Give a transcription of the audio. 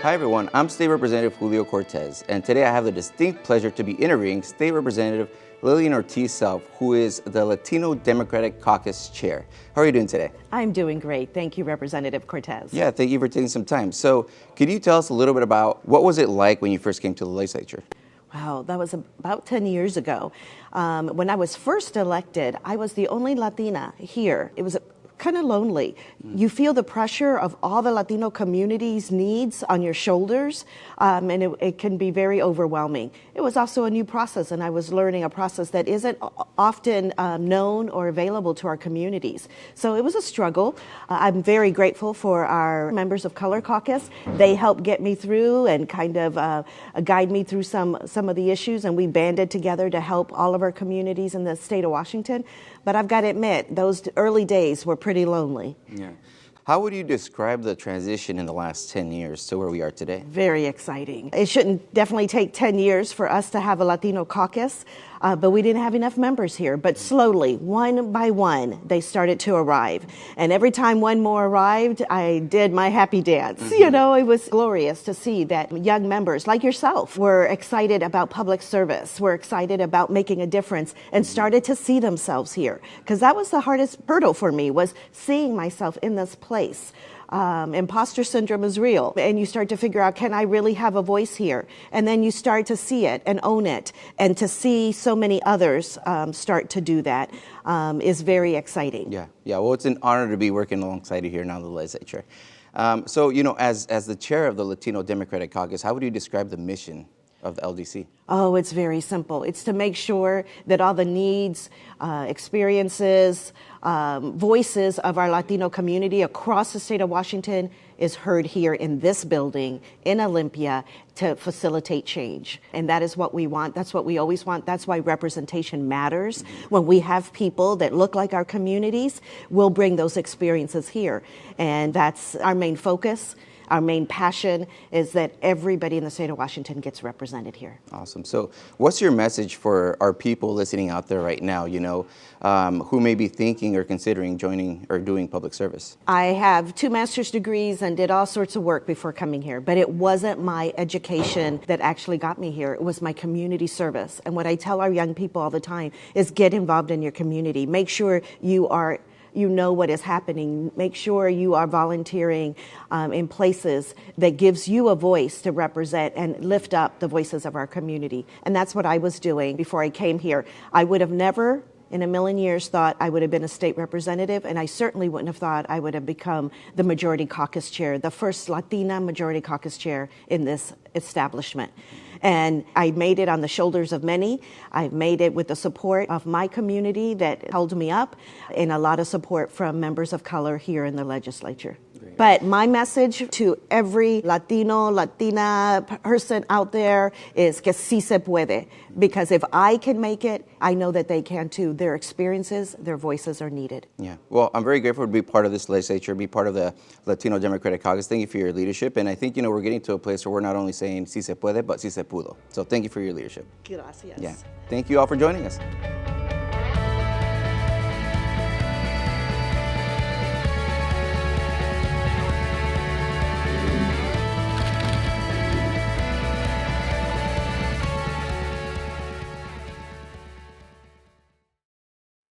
Hi everyone, I'm State Representative Julio Cortes, and today I have the distinct pleasure to be interviewing State Representative Lillian Ortiz-Self, who is the Latino Democratic Caucus Chair. How are you doing today? I'm doing great. Thank you, Representative Cortes. Yeah, thank you for taking some time. So, could you tell us a little bit about what was it like when you first came to the legislature? Wow, that was about 10 years ago. When I was first elected, I was the only Latina here. It was kind of lonely. You feel the pressure of all the Latino community's needs on your shoulders, and it can be very overwhelming. It was also a new process, and I was learning a process that isn't often known or available to our communities. So it was a struggle. I'm very grateful for our members of Color Caucus. They helped get me through and kind of guide me through some of the issues, and we banded together to help all of our communities in the state of Washington. But I've got to admit, those early days were pretty lonely. Yeah. How would you describe the transition in the last 10 years to where we are today? Very exciting. It shouldn't definitely take 10 years for us to have a Latino caucus, but we didn't have enough members here. But slowly, one by one, they started to arrive. And every time one more arrived, I did my happy dance. Mm-hmm. You know, it was glorious to see that young members like yourself were excited about public service, were excited about making a difference, and started to see themselves here. Because that was the hardest hurdle for me, was seeing myself in this place. Imposter syndrome is real, and you start to figure out, can I really have a voice here? And then you start to see it and own it, and to see so many others start to do that is very exciting. Yeah. Well, it's an honor to be working alongside you here now in the legislature. So, you know, as the chair of the Latino Democratic Caucus, how would you describe the mission of the LDC? Oh, it's very simple. It's to make sure that all the needs, experiences, voices of our Latino community across the state of Washington is heard here in this building, in Olympia, to facilitate change. And that is what we want. That's what we always want. That's why representation matters. Mm-hmm. When we have people that look like our communities, we'll bring those experiences here. And that's our main focus. Our main passion is that everybody in the state of Washington gets represented here. Awesome. So what's your message for our people listening out there right now, you know, who may be thinking or considering joining or doing public service? I have 2 master's degrees and did all sorts of work before coming here, but it wasn't my education that actually got me here. It was my community service. And what I tell our young people all the time is get involved in your community. Make sure you know what is happening. Make sure you are volunteering in places that gives you a voice to represent and lift up the voices of our community. And that's what I was doing before I came here. I would have never in a million years thought I would have been a state representative, and I certainly wouldn't have thought I would have become the Majority Caucus Chair, the first Latina Majority Caucus Chair in this establishment. And I made it on the shoulders of many. I've made it with the support of my community that held me up, and a lot of support from members of color here in the legislature. Great. But my message to every Latino, Latina person out there is que sí se puede. Because if I can make it, I know that they can too. Their experiences, their voices are needed. Yeah. Well, I'm very grateful to be part of this legislature, be part of the Latino Democratic Caucus. Thank you for your leadership. And I think, you know, we're getting to a place where we're not only saying sí se puede, but sí se pudo. So thank you for your leadership. Gracias. Yeah. Thank you all for joining us.